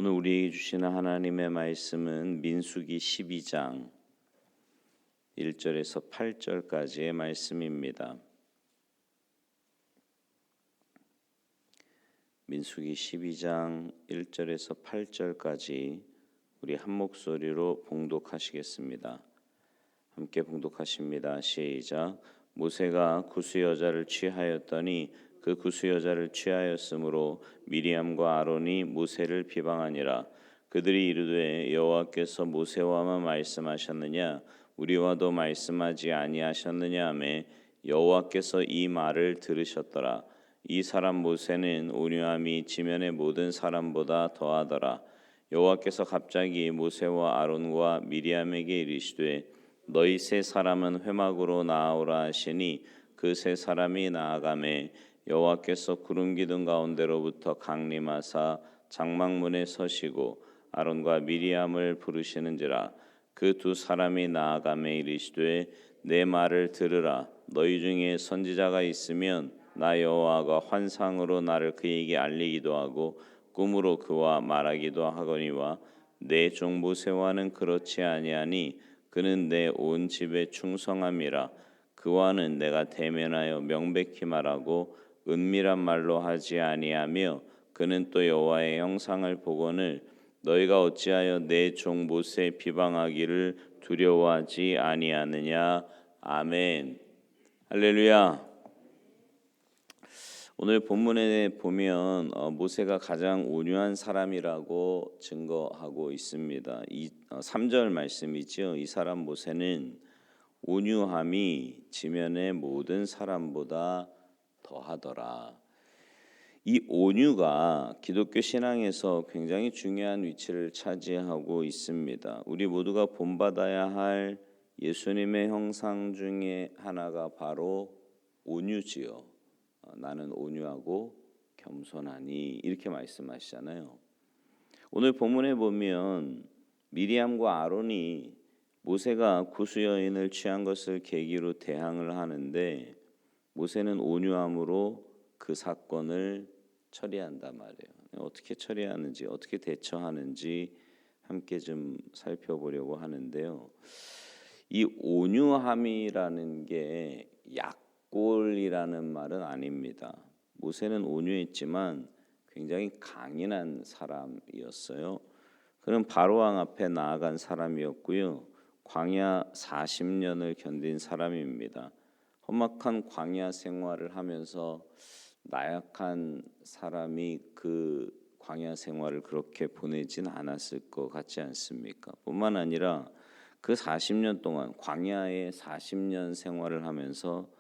오늘 우리에게 주시는 하나님의 말씀은 민수기 12장 1절에서 8절까지의 말씀입니다. 민수기 12장 1절에서 8절까지 우리 한 목소리로 봉독하시겠습니다. 함께 봉독하십니다. 시작. 모세가 구스 여자를 취하였더니 그 구스 여자를 취하였으므로 미리암과 아론이 모세를 비방하니라. 그들이 이르되 여호와께서 모세와만 말씀하셨느냐 우리와도 말씀하지 아니하셨느냐 하매 여호와께서 이 말을 들으셨더라. 이 사람 모세는 온유함이 지면의 모든 사람보다 더하더라. 여호와께서 갑자기 모세와 아론과 미리암에게 이르시되 너희 세 사람은 회막으로 나아오라 하시니 그 세 사람이 나아가매 여호와께서 구름 기둥 가운데로부터 강림하사 장막문에 서시고 아론과 미리암을 부르시는지라. 그 두 사람이 나아가매 이르시되 내 말을 들으라. 너희 중에 선지자가 있으면 나 여호와가 환상으로 나를 그에게 알리기도 하고 꿈으로 그와 말하기도 하거니와 내 종 모세와는 그렇지 아니하니 그는 내 온 집에 충성함이라. 그와는 내가 대면하여 명백히 말하고 은밀한 말로 하지 아니하며 그는 또 여호와의 형상을 보거늘 너희가 어찌하여 내 종 모세 비방하기를 두려워하지 아니하느냐. 아멘. 할렐루야. 오늘 본문에 보면 모세가 가장 온유한 사람이라고 증거하고 있습니다. 3절 말씀이죠. 이 사람 모세는 온유함이 지면의 모든 사람보다 더하더라. 이 온유가 기독교 신앙에서 굉장히 중요한 위치를 차지하고 있습니다. 우리 모두가 본받아야 할 예수님의 형상 중에 하나가 바로 온유지요. 나는 온유하고 겸손하니 이렇게 말씀하시잖아요. 오늘 본문에 보면 미리암과 아론이 모세가 구스 여인을 취한 것을 계기로 대항을 하는데 모세는 온유함으로 그 사건을 처리한단 말이에요. 어떻게 처리하는지 어떻게 대처하는지 함께 좀 살펴보려고 하는데요. 이 온유함이라는 게 약골이라는 말은 아닙니다. 모세는 온유했지만 굉장히 강인한 사람이었어요. 그는 바로왕 앞에 나아간 사람이었고요. 광야 40년을 견딘 사람입니다. 험악한 광야 생활을 하면서 나약한 사람이 그 광야 생활을 그렇게 보내진 않았을 것 같지 않습니까? 뿐만 아니라 그 40년 동안 광야의 40년 생활을 하면서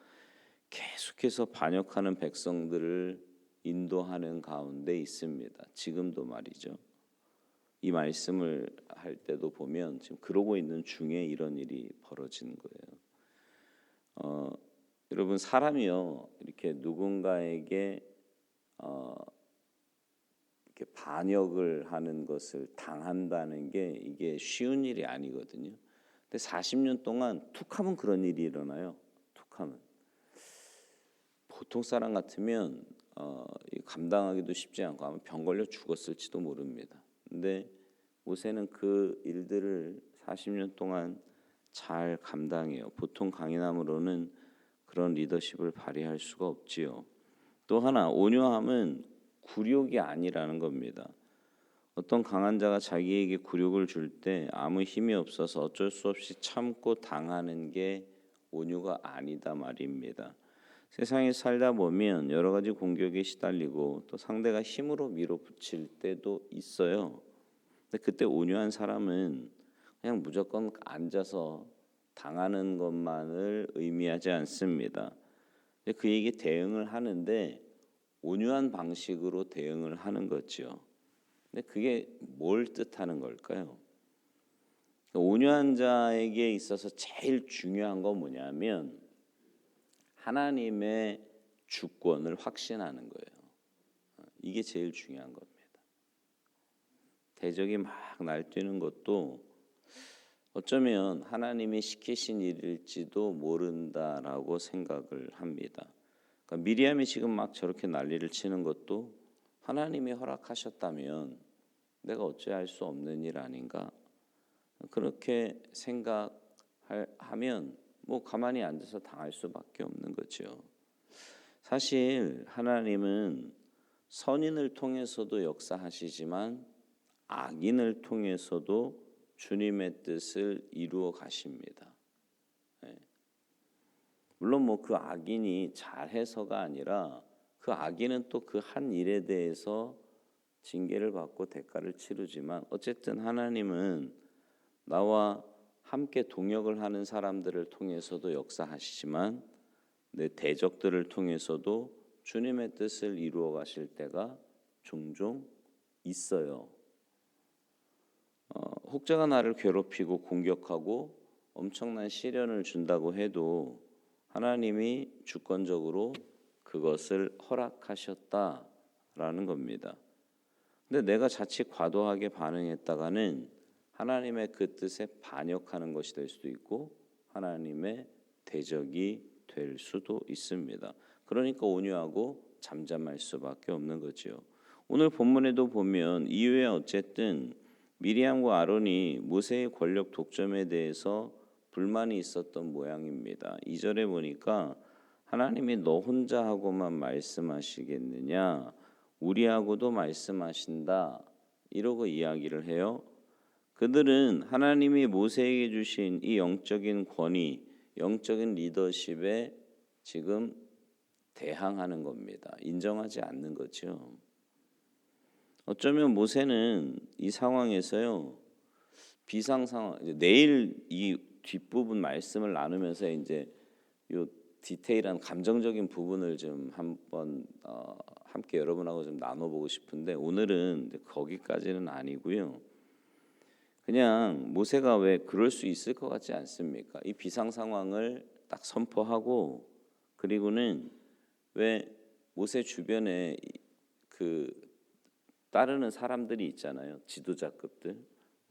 계속해서 반역하는 백성들을 인도하는 가운데 있습니다. 지금도 말이죠. 이 말씀을 할 때도 보면 지금 그러고 있는 중에 이런 일이 벌어지는 거예요. 여러분 사람이요 이렇게 누군가에게 이렇게 반역을 하는 것을 당한다는 게 이게 쉬운 일이 아니거든요. 근데 40년 동안 툭하면 그런 일이 일어나요. 툭하면 보통 사람 같으면 감당하기도 쉽지 않고 아마 병 걸려 죽었을지도 모릅니다. 근데 모세는 그 일들을 40년 동안 잘 감당해요. 보통 강인함으로는 그런 리더십을 발휘할 수가 없지요. 또 하나 온유함은 굴욕이 아니라는 겁니다. 어떤 강한 자가 자기에게 굴욕을 줄 때 아무 힘이 없어서 어쩔 수 없이 참고 당하는 게 온유가 아니다 말입니다. 세상에 살다 보면 여러 가지 공격에 시달리고 또 상대가 힘으로 밀어붙일 때도 있어요. 근데 그때 온유한 사람은 그냥 무조건 앉아서 당하는 것만을 의미하지 않습니다. 그에게 대응을 하는데 온유한 방식으로 대응을 하는 거죠. 근데 그게 뭘 뜻하는 걸까요? 온유한 자에게 있어서 제일 중요한 건 뭐냐면 하나님의 주권을 확신하는 거예요. 이게 제일 중요한 겁니다. 대적이 막 날뛰는 것도 어쩌면 하나님이 시키신 일일지도 모른다라고 생각을 합니다. 그러니까 미리암이 지금 막 저렇게 난리를 치는 것도 하나님이 허락하셨다면 내가 어찌할 수 없는 일 아닌가? 그렇게 생각하면 뭐 가만히 앉아서 당할 수밖에 없는 거죠. 사실 하나님은 선인을 통해서도 역사하시지만 악인을 통해서도 주님의 뜻을 이루어 가십니다. 물론 뭐 그 악인이 잘해서가 아니라 그 악인은 또 그 한 일에 대해서 징계를 받고 대가를 치르지만 어쨌든 하나님은 나와 함께 동역을 하는 사람들을 통해서도 역사하시지만 내 대적들을 통해서도 주님의 뜻을 이루어 가실 때가 종종 있어요. 혹자가 나를 괴롭히고 공격하고 엄청난 시련을 준다고 해도 하나님이 주권적으로 그것을 허락하셨다라는 겁니다. 근데 내가 자칫 과도하게 반응했다가는 하나님의 그 뜻에 반역하는 것이 될 수도 있고 하나님의 대적이 될 수도 있습니다. 그러니까 온유하고 잠잠할 수밖에 없는 거죠. 오늘 본문에도 보면 이후에 어쨌든 미리암과 아론이 모세의 권력 독점에 대해서 불만이 있었던 모양입니다. 2절에 보니까 하나님이 너 혼자 하고만 말씀하시겠느냐? 우리하고도 말씀하신다. 이러고 이야기를 해요. 그들은 하나님이 모세에게 주신 이 영적인 권위, 영적인 리더십에 지금 대항하는 겁니다. 인정하지 않는 거죠. 어쩌면 모세는 이 상황에서요. 비상 상황, 내일 이 뒷부분 말씀을 나누면서 이제 요 디테일한 감정적인 부분을 좀 한번 함께 여러분하고 좀 나눠보고 싶은데 오늘은 거기까지는 아니고요. 그냥 모세가 왜 그럴 수 있을 것 같지 않습니까? 이 비상 상황을 딱 선포하고 그리고는 왜 모세 주변에 그 따르는 사람들이 있잖아요. 지도자급들.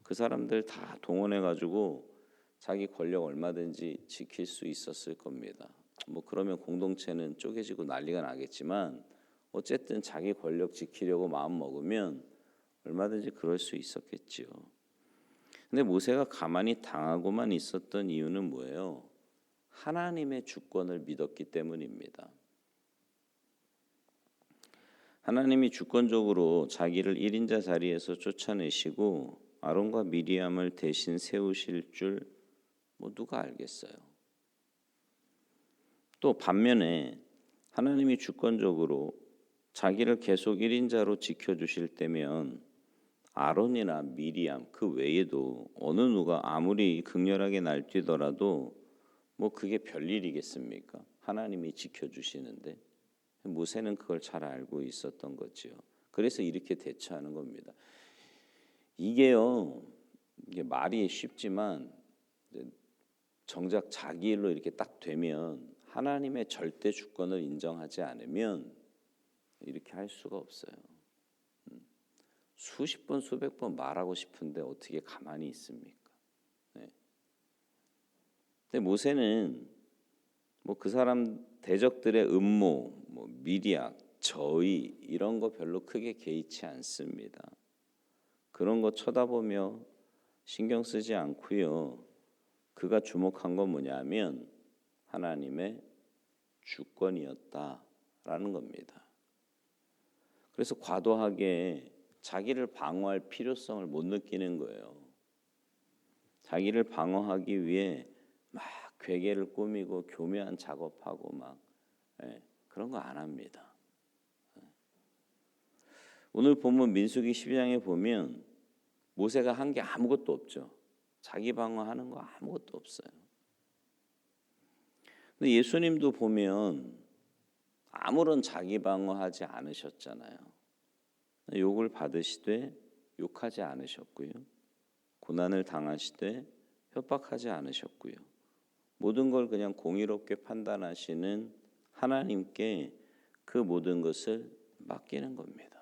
그 사람들 다 동원해 가지고 자기 권력 얼마든지 지킬 수 있었을 겁니다. 뭐 그러면 공동체는 쪼개지고 난리가 나겠지만 어쨌든 자기 권력 지키려고 마음 먹으면 얼마든지 그럴 수 있었겠지요. 근데 모세가 가만히 당하고만 있었던 이유는 뭐예요? 하나님의 주권을 믿었기 때문입니다. 하나님이 주권적으로 자기를 1인자 자리에서 쫓아내시고 아론과 미리암을 대신 세우실 줄 뭐 누가 알겠어요. 또 반면에 하나님이 주권적으로 자기를 계속 1인자로 지켜주실 때면 아론이나 미리암 그 외에도 어느 누가 아무리 극렬하게 날뛰더라도 뭐 그게 별일이겠습니까? 하나님이 지켜주시는데 모세는 그걸 잘 알고 있었던 거죠. 그래서 이렇게 대처하는 겁니다. 이게요, 이게 말이 쉽지만 정작 자기 일로 이렇게 딱 되면 하나님의 절대 주권을 인정하지 않으면 이렇게 할 수가 없어요. 수십 번 수백 번 말하고 싶은데 어떻게 가만히 있습니까? 네. 근데 모세는 뭐 그 사람 대적들의 음모, 뭐 미리악, 저의 이런 거 별로 크게 개의치 않습니다. 그런 거 쳐다보며 신경 쓰지 않고요. 그가 주목한 건 뭐냐면 하나님의 주권이었다라는 겁니다. 그래서 과도하게 자기를 방어할 필요성을 못 느끼는 거예요. 자기를 방어하기 위해 막 괴계를 꾸미고 교묘한 작업하고 막 그런 거 안 합니다. 오늘 본문 민수기 12장에 보면 모세가 한 게 아무것도 없죠. 자기 방어하는 거 아무것도 없어요. 근데 예수님도 보면 아무런 자기 방어하지 않으셨잖아요. 욕을 받으시되 욕하지 않으셨고요. 고난을 당하시되 협박하지 않으셨고요. 모든 걸 그냥 공의롭게 판단하시는 하나님께 그 모든 것을 맡기는 겁니다.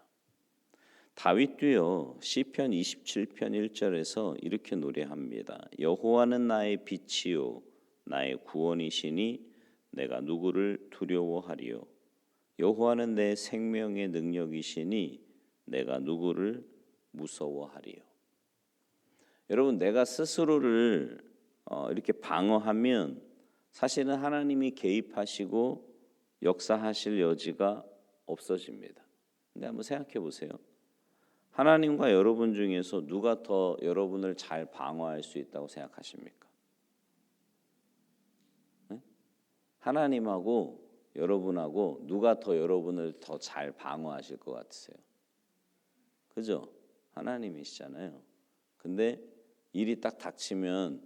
다윗도요. 시편 27편 1절에서 이렇게 노래합니다. 여호와는 나의 빛이요 나의 구원이시니 내가 누구를 두려워하리요. 여호와는 내 생명의 능력이시니 내가 누구를 무서워하리요. 여러분, 내가 스스로를 이렇게 방어하면 사실은 하나님이 개입하시고 역사하실 여지가 없어집니다. 근데 한번 생각해 보세요. 하나님과 여러분 중에서 누가 더 여러분을 잘 방어할 수 있다고 생각하십니까? 네? 하나님하고 여러분하고 누가 더 여러분을 더 잘 방어하실 것 같으세요? 그죠? 하나님이시잖아요. 근데 일이 딱 닥치면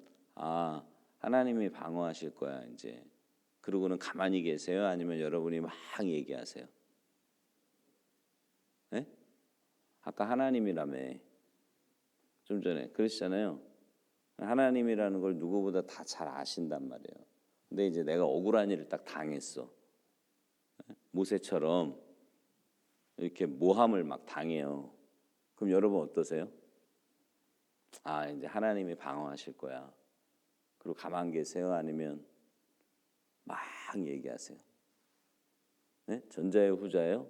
하나님이 방어하실 거야 이제. 그러고는 가만히 계세요? 아니면 여러분이 막 얘기하세요? 네? 아까 하나님이라며 좀 전에 그러시잖아요. 하나님이라는 걸 누구보다 다 잘 아신단 말이에요. 근데 이제 내가 억울한 일을 딱 당했어. 모세처럼 이렇게 모함을 막 당해요. 그럼 여러분 어떠세요? 이제 하나님이 방어하실 거야. 그리고 가만 계세요? 아니면 막 얘기하세요? 네? 전자예요, 후자예요?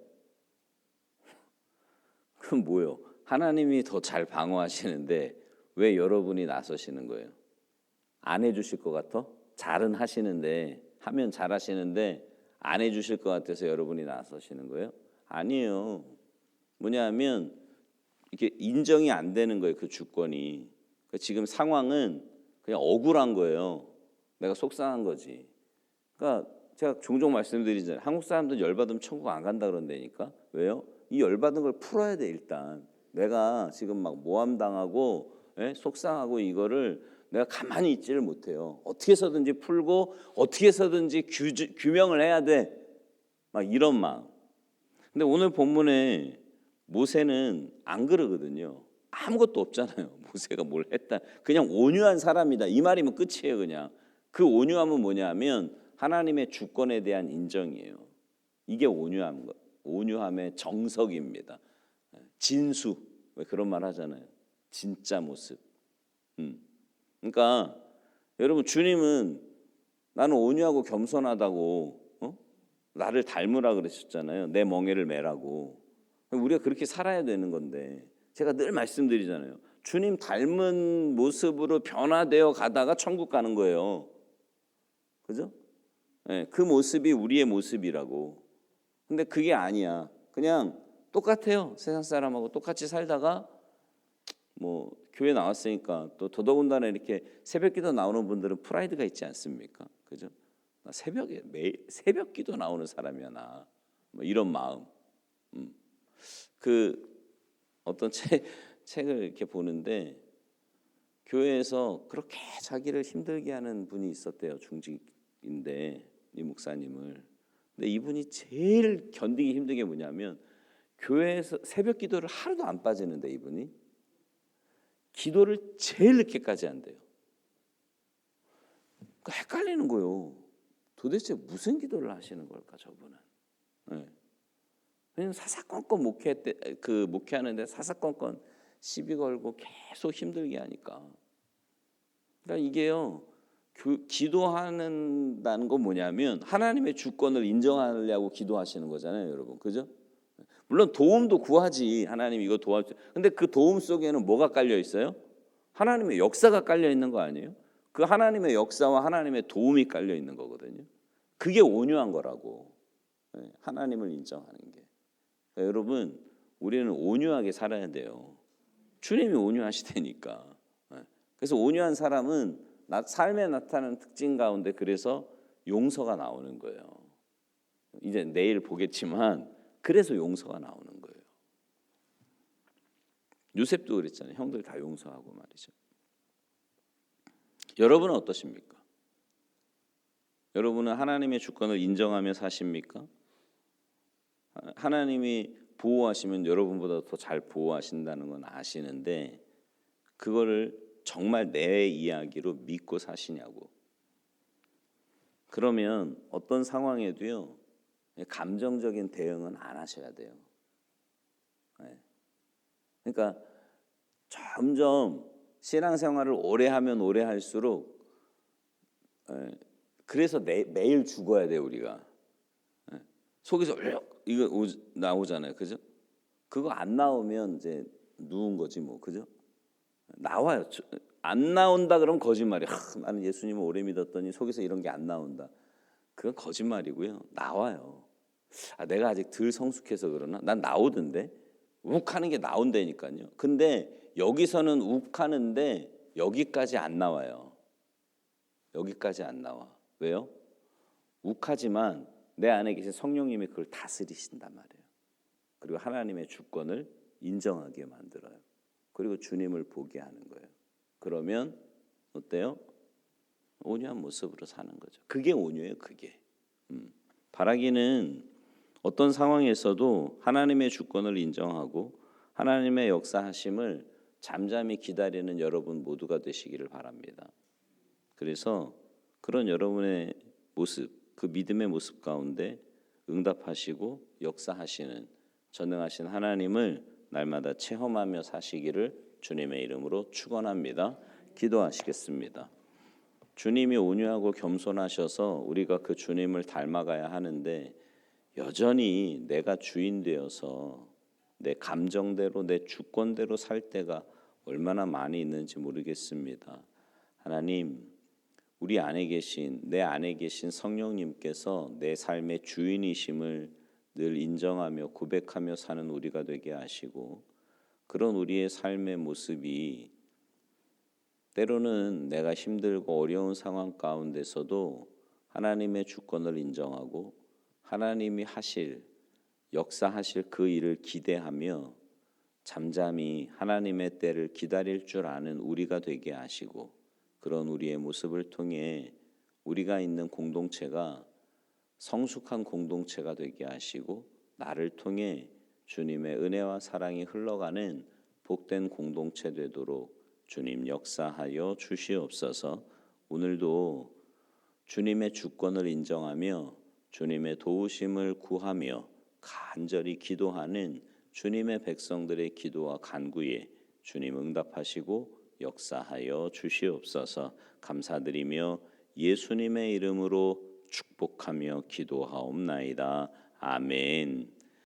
그럼 뭐요? 하나님이 더 잘 방어하시는데 왜 여러분이 나서시는 거예요? 안 해주실 것 같아? 잘은 하시는데, 하면 잘 하시는데 안 해주실 것 같아서 여러분이 나서시는 거예요? 아니에요. 뭐냐면 이게 인정이 안 되는 거예요. 그 주권이. 지금 상황은 그냥 억울한 거예요. 내가 속상한 거지. 그러니까 제가 종종 말씀드리잖아요. 한국 사람들 열받으면 천국 안 간다 그런다니까. 왜요? 이 열받은 걸 풀어야 돼. 일단 내가 지금 막 모함당하고 속상하고 이거를 내가 가만히 있지를 못해요. 어떻게 해서든지 풀고 어떻게 해서든지 규명을 해야 돼. 막 이런 마음. 근데 오늘 본문에 모세는 안 그러거든요. 아무것도 없잖아요. 모세가 뭘 했다. 그냥 온유한 사람이다. 이 말이면 끝이에요. 그냥. 그 온유함은 뭐냐면 하나님의 주권에 대한 인정이에요. 이게 온유함의 정석입니다. 진수. 왜 그런 말 하잖아요. 진짜 모습. 그러니까 여러분, 주님은 나는 온유하고 겸손하다고 나를 닮으라 그러셨잖아요. 내 멍에를 매라고. 우리가 그렇게 살아야 되는 건데, 제가 늘 말씀드리잖아요. 주님 닮은 모습으로 변화되어 가다가 천국 가는 거예요. 그죠? 네, 그 모습이 우리의 모습이라고. 근데 그게 아니야. 그냥 똑같아요. 세상 사람하고 똑같이 살다가 뭐 교회 나왔으니까 또 더더군다나 이렇게 새벽기도 나오는 분들은 프라이드가 있지 않습니까? 그죠? 나 새벽에 매일 새벽기도 나오는 사람이야 나. 뭐 이런 마음. 그 어떤 책을 이렇게 보는데 교회에서 그렇게 자기를 힘들게 하는 분이 있었대요. 중직인데 이 목사님을. 근데 이분이 제일 견디기 힘든 게 뭐냐면 교회에서 새벽 기도를 하루도 안 빠지는데 이분이 기도를 제일 늦게까지 한대요. 그러니까 헷갈리는 거예요. 도대체 무슨 기도를 하시는 걸까 저분은? 네. 왜냐면 사사건건 목회하는데 사사건건 시비 걸고 계속 힘들게 하니까. 그러니까 이게요. 기도하는다는 건 뭐냐면 하나님의 주권을 인정하려고 기도하시는 거잖아요, 여러분. 그죠? 물론 도움도 구하지. 하나님 이거 도와주세요. 근데 그 도움 속에는 뭐가 깔려 있어요? 하나님의 역사가 깔려 있는 거 아니에요? 그 하나님의 역사와 하나님의 도움이 깔려 있는 거거든요. 그게 온유한 거라고. 하나님을 인정하는 게. 그러니까 여러분, 우리는 온유하게 살아야 돼요. 주님이 온유하시다니까. 그래서 온유한 사람은 삶에 나타나는 특징 가운데 그래서 용서가 나오는 거예요. 이제 내일 보겠지만 그래서 용서가 나오는 거예요. 요셉도 그랬잖아요. 형들 다 용서하고 말이죠. 여러분은 어떠십니까? 여러분은 하나님의 주권을 인정하며 사십니까? 하나님이 보호하시면 여러분보다 더 잘 보호하신다는 건 아시는데 그거를 정말 내 이야기로 믿고 사시냐고. 그러면 어떤 상황에도요 감정적인 대응은 안 하셔야 돼요. 그러니까 점점 신앙생활을 오래 하면 오래 할수록 그래서 매일 죽어야 돼요 우리가. 속에서 이거 나오잖아요, 그죠? 그거 안 나오면 이제 누운 거지 뭐, 그죠? 나와요. 안 나온다 그러면 거짓말이야. 나는 예수님을 오래 믿었더니 속에서 이런 게 안 나온다. 그건 거짓말이고요. 나와요. 내가 아직 덜 성숙해서 그러나? 난 나오던데. 욱하는 게 나온다니까요. 근데 여기서는 욱하는데 여기까지 안 나와요. 여기까지 안 나와. 왜요? 욱하지만 내 안에 계신 성령님이 그걸 다스리신단 말이에요. 그리고 하나님의 주권을 인정하게 만들어요. 그리고 주님을 보게 하는 거예요. 그러면 어때요? 온유한 모습으로 사는 거죠. 그게 온유예요. 그게. 바라기는 어떤 상황에서도 하나님의 주권을 인정하고 하나님의 역사하심을 잠잠히 기다리는 여러분 모두가 되시기를 바랍니다. 그래서 그런 여러분의 모습, 그 믿음의 모습 가운데 응답하시고 역사하시는 전능하신 하나님을 날마다 체험하며 사시기를 주님의 이름으로 축원합니다. 기도하시겠습니다. 주님이 온유하고 겸손하셔서 우리가 그 주님을 닮아가야 하는데 여전히 내가 주인 되어서 내 감정대로 내 주권대로 살 때가 얼마나 많이 있는지 모르겠습니다. 하나님, 우리 안에 계신 내 안에 계신 성령님께서 내 삶의 주인이심을 늘 인정하며 고백하며 사는 우리가 되게 하시고 그런 우리의 삶의 모습이 때로는 내가 힘들고 어려운 상황 가운데서도 하나님의 주권을 인정하고 하나님이 하실 역사하실 그 일을 기대하며 잠잠히 하나님의 때를 기다릴 줄 아는 우리가 되게 하시고 그런 우리의 모습을 통해 우리가 있는 공동체가 성숙한 공동체가 되게 하시고 나를 통해 주님의 은혜와 사랑이 흘러가는 복된 공동체 되도록 주님 역사하여 주시옵소서. 오늘도 주님의 주권을 인정하며 주님의 도우심을 구하며 간절히 기도하는 주님의 백성들의 기도와 간구에 주님 응답하시고 역사하여 주시옵소서. 감사드리며 예수님의 이름으로 축복하며 기도하옵나이다. 아멘.